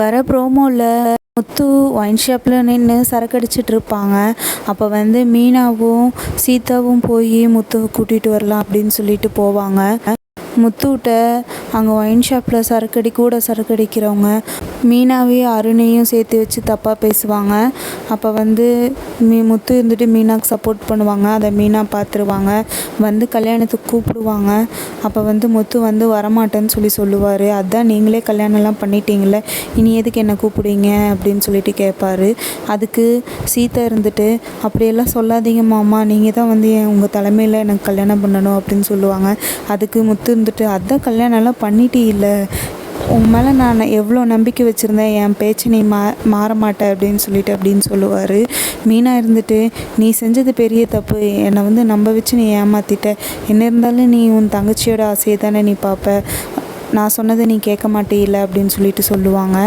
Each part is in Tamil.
வர ப்ரோமோவில் முத்து ஒயின் ஷாப்பில் நின்று சரக்கு அடிச்சிட்டு இருப்பாங்க. அப்போ மீனாவும் சீதாவும் போய் முத்துவை கூட்டிகிட்டு வரலாம் அப்படின்னு சொல்லிட்டு போவாங்க. முத்துகிட்ட அங்கே ஒயின் ஷாப்பில் கூட சரக்கு அடிக்கிறவங்க மீனாவையும் அருணையும் சேர்த்து வச்சு தப்பாக பேசுவாங்க. அப்போ முத்து இருந்துட்டு மீனாவுக்கு சப்போர்ட் பண்ணுவாங்க. அதை மீனா பார்த்துருவாங்க. கல்யாணத்துக்கு கூப்பிடுவாங்க. அப்போ முத்து வரமாட்டேன்னு சொல்லுவார். அதான் நீங்களே கல்யாணம்லாம் பண்ணிட்டீங்களே, இனி எதுக்கு என்னை கூப்பிடுவீங்க அப்படின்னு சொல்லிட்டு கேட்பாரு. அதுக்கு சீதா இருந்துட்டு அப்படியெல்லாம் சொல்லாதீங்க மாமா, நீங்கள் தான் உங்கள் தலைமையில் எனக்கு கல்யாணம் பண்ணணும் அப்படின்னு சொல்லுவாங்க. அதுக்கு முத்து இருந்துட்டு அதான் கல்யாணம்லாம் பண்ணிட்டே இல்லை, உன் மேலே நான் எவ்வளோ நம்பிக்கை வச்சுருந்தேன், என் பேச்சு நீ மாற மாட்டே அப்படின்னு சொல்லுவார். மீனா இருந்துட்டு நீ செஞ்சது பெரிய தப்பு, என்னை நம்ப வச்சு நீ ஏமாற்றிட்ட, என்ன இருந்தாலும் நீ உன் தங்கச்சியோட ஆசையை தானே நீ பார்ப்ப, நான் சொன்னதை நீ கேட்க மாட்டேயில்ல அப்படின்னு சொல்லுவாங்க.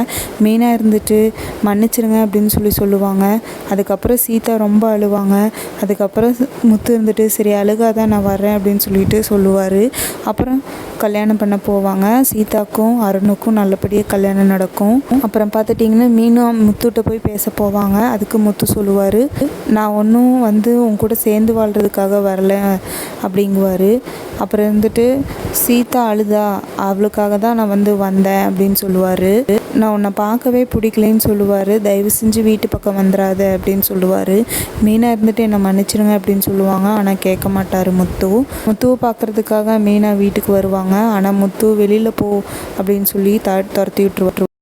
மீனா இருந்துட்டு மன்னிச்சிருங்க அப்படின்னு சொல்லுவாங்க. அதுக்கப்புறம் சீதா ரொம்ப அழுவாங்க. அதுக்கப்புறம் முத்து இருந்துட்டு சரி அழுகாதான், நான் வர்றேன் அப்படின்னு சொல்லுவார். அப்புறம் கல்யாணம் பண்ண போவாங்க. சீதாக்கும் அருணுக்கும் நல்லபடியாக கல்யாணம் நடக்கும். அப்புறம் பார்த்துட்டிங்கன்னா மீனா முத்துகிட்ட போய் பேச போவாங்க. அதுக்கு முத்து சொல்லுவார், நான் ஒன்றும் உன் கூட சேர்ந்து வாழ்கிறதுக்காக வரல அப்படிங்குவார். அப்புறம் இருந்துட்டு சீதா அழுதா, அவளுக்காக தான் நான் வந்தேன் அப்படின்னு சொல்லுவார். நான் உன்னை பார்க்கவே பிடிக்கலன்னு சொல்லுவார். தயவு செஞ்சு வீட்டு பக்கம் வந்துடாத அப்படின்னு சொல்லுவார். மீனா இருந்துட்டு என்னை மன்னிச்சிருங்க அப்படின்னு சொல்லுவாங்க. ஆனால் கேட்க மாட்டார் முத்துவை பார்க்குறதுக்காக மீனா வீட்டுக்கு வருவாங்க. ஆனால் முத்து வெளியில் போ அப்படின்னு சொல்லி துரத்தி விட்டுருவார்.